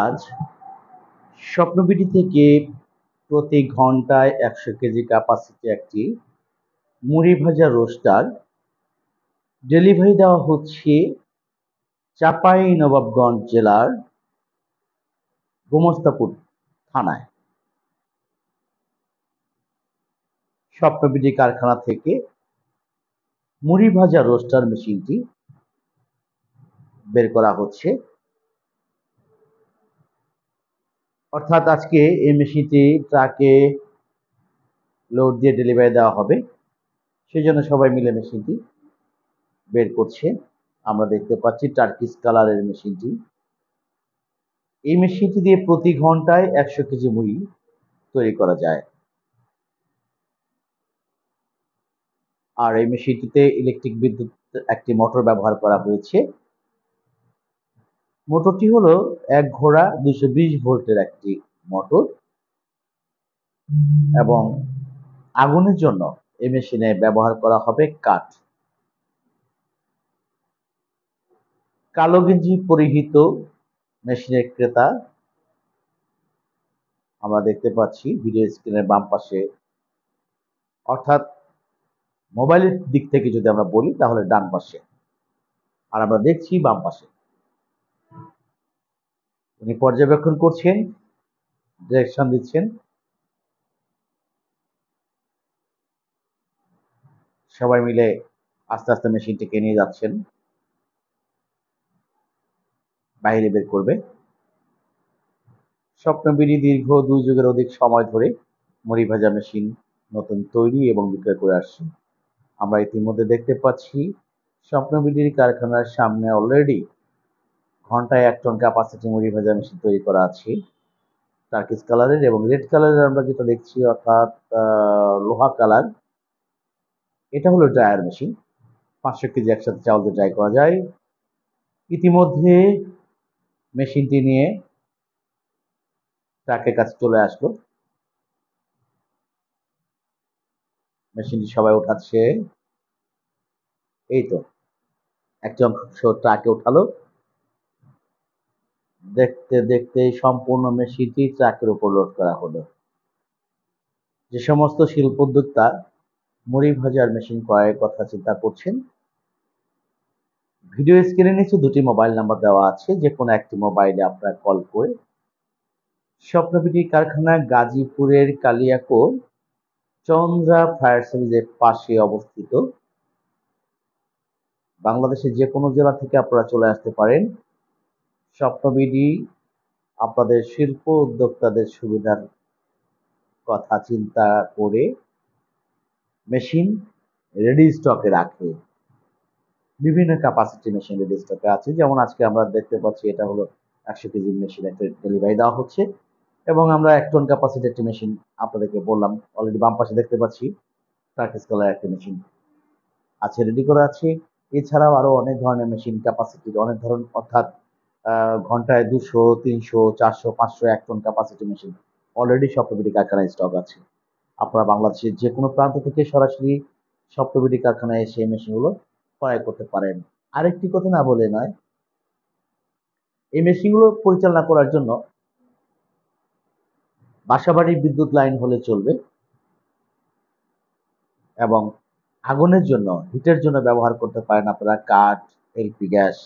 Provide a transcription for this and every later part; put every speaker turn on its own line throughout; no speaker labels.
আজ স্বপ্নবিডি থেকে প্রতি ঘন্টায় ১০০ কেজি ক্যাপাসিটি একটি মুড়ি ভাজা রোস্টার ডেলিভারি দেওয়া হচ্ছে চাঁপাইনবাবগঞ্জ জেলার গোমস্তাপুর থানায়। স্বপ্নবিডি কারখানা থেকে মুড়ি ভাজা রোস্টার মেশিনটি বের করা হচ্ছে, অর্থাৎ আজকে এই মেশিনটি ট্রাকে লোড দিয়ে ডেলিভারি দেওয়া হবে। সেই জন্য সবাই মিলে মেশিনটি বের করছে। আমরা দেখতে পাচ্ছি টার্কিশ কালারের মেশিনটি। এই মেশিনটি দিয়ে প্রতি ঘন্টায় ১০০ কেজি মুড়ি তৈরি করা যায়। আর এই মেশিনটিতে ইলেকট্রিক বিদ্যুৎ একটি মোটর ব্যবহার করা হয়েছে। মোটরটি হলো ১ ঘোড়া ২২০ ভোল্টের একটি মোটর এবং আগুনের জন্য এই মেশিনে ব্যবহার করা হবে কাঠ। কালো গেঞ্জি পরিহিত মেশিনের ক্রেতা আমরা দেখতে পাচ্ছি ভিডিও স্ক্রিনের বাম পাশে, অর্থাৎ মোবাইলের দিক থেকে যদি আমরা বলি তাহলে ডান পাশে, আর আমরা দেখছি বাম পাশে। উনি পর্যবেক্ষণ করছেন, ডিরেকশন দিচ্ছেন। সবাই মিলে আস্তে আস্তে মেশিনটিকে নিয়ে যাচ্ছেন, বাইরে বের করবে। স্বপ্নবিডি দীর্ঘ ২ যুগের অধিক সময় ধরে মুড়ি ভাজা মেশিন নতুন তৈরি এবং বিক্রয় করে আসছে। আমরা ইতিমধ্যে দেখতে পাচ্ছি স্বপ্নবিডির কারখানার সামনে অলরেডি ঘন্টায় ১ টন ক্যাপাসিটি মুড়ি ভাজা মেশিন তৈরি করা আছে। টার্কিশ কালারের এবং রেড কালারের আমরা যেটা দেখছি, অর্থাৎ লোহা কালার, এটা হলো ড্রায়ার মেশিন। ৫০০ কেজি একসাথে চাউল দিয়ে ড্রাই করা যায়। ইতিমধ্যে মেশিনটি নিয়ে ট্রাকের কাছে চলে আসলো। মেশিনটি সবাই উঠাচ্ছে। এই তো একটি অংশ ট্রাকে উঠালো। দেখতে দেখতে সম্পূর্ণ মেশিনটি ট্রাকের উপর লোড করা হলো। যে সমস্ত শিল্পোদ্যোক্তা মুড়ি ভাজার মেশিন ক্রয়ের কথা চিন্তা করছেন, ভিডিও স্ক্রিনের নিচে ২টি মোবাইল নাম্বার দেওয়া আছে। যে কোনো একটি মোবাইলে আপনারা কল করে স্বপ্নবিডি কারখানা গাজীপুরের কালিয়াকৈর চন্দ্রা ফায়ার সার্ভিসের পাশে অবস্থিত। বাংলাদেশের যে কোনো জেলা থেকে আপনারা চলে আসতে পারেন। স্বপ্নবিডি আপনাদের শিল্প উদ্যোক্তাদের সুবিধার কথা চিন্তা করে মেশিন রেডি স্টকে রাখে। বিভিন্ন ক্যাপাসিটি মেশিন রেডি স্টকে আছে। যেমন আজকে আমরা দেখতে পাচ্ছি এটা হলো ১০০ কেজি মেশিন একটা ডেলিভারি দেওয়া হচ্ছে এবং আমরা ১ টন ক্যাপাসিটি একটি মেশিন আপনাদেরকে বললাম, অলরেডি বাম পাশে দেখতে পাচ্ছি টার্কিশ কালার একটা মেশিন আছে, রেডি করা আছে। এছাড়াও আরো অনেক ধরনের মেশিন ক্যাপাসিটির অনেক ধরনের, অর্থাৎ ঘন্টায় ২০০, ৩০০, ৪০০, ৫০০, ১ টন ক্যাপাসিটি মেশিন অলরেডি স্বপ্নবিডি কারখানায় স্টক আছে। আপনারা বাংলাদেশের যে কোনো প্রান্ত থেকে সরাসরি স্বপ্নবিডি কারখানায় এসে এই মেশিনগুলো ক্রয় করতে পারেন। আরেকটি কথা না বলে নয়, এই মেশিনগুলো পরিচালনা করার জন্য বাসাবাড়ির বিদ্যুৎ লাইন হলে চলবে এবং আগুনের জন্য, হিটের জন্য ব্যবহার করতে পারেন আপনারা কাঠ, এলপি গ্যাস,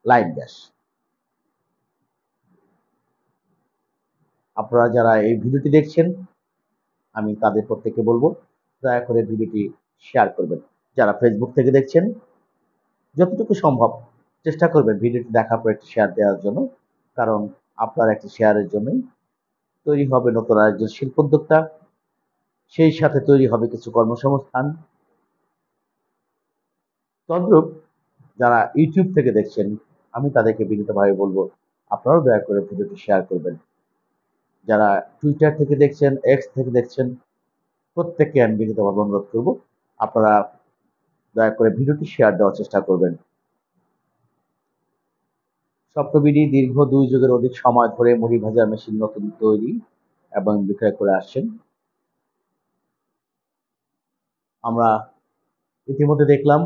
লাইন গ্যাস। আপনারা যারা এই ভিডিওটি দেখছেন, আমি তাদের প্রত্যেককে বলবো দয়া করে ভিডিওটি শেয়ার করবেন। যারা ফেসবুক থেকে দেখছেন, যতটুকু সম্ভব চেষ্টা করবেন ভিডিওটি দেখার পর একটি শেয়ার দেওয়ার জন্য, কারণ আপনার একটি শেয়ারের জন্যই তৈরি হবে নতুন আরেকজন শিল্পোদ্যোক্তা, সেই সাথে তৈরি হবে কিছু কর্মসংস্থান। তদ্রূপ যারা ইউটিউব থেকে দেখছেন, আমি তাদেরকে বিনীতভাবে বলবো আপনারাও দয়া করে ভিডিওটি শেয়ার করবেন। যারা টুইটার থেকে দেখছেন, এক্স থেকে দেখছেন, প্রত্যেককে আমি বিনীতভাবে অনুরোধ করব আপনারা দয়া করে ভিডিওটি শেয়ার দেওয়ার চেষ্টা করবেন। স্বপ্নবিডি দীর্ঘ ২ যুগের অধিক সময় ধরে মুড়ি ভাজার মেশিন নতুন তৈরি এবং বিক্রয় করে আসছেন। আমরা ইতিমধ্যে দেখলাম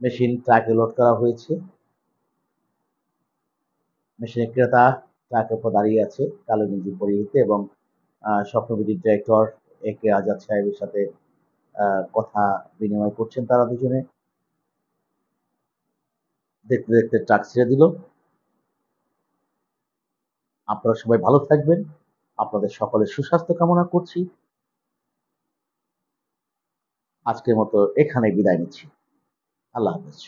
মেশিন ট্রাকে লোড করা হয়েছে। মেশিনের ক্রেতা চাকরপা দাঁড়িয়ে আছে কালো গেঞ্জি পরিহিতে এবং স্বপ্নবিডির ডিরেক্টর এ কে আজাদ সাহেবের সাথে কথা বিনিময় করছেন তারা দুজনে। দেখতে দেখতে ট্রাক ছেড়ে দিল। আপনারা সবাই ভালো থাকবেন। আপনাদের সকলের সুস্বাস্থ্য কামনা করছি। আজকের মতো এখানে বিদায় নিচ্ছি। আল্লাহ হাফেজ।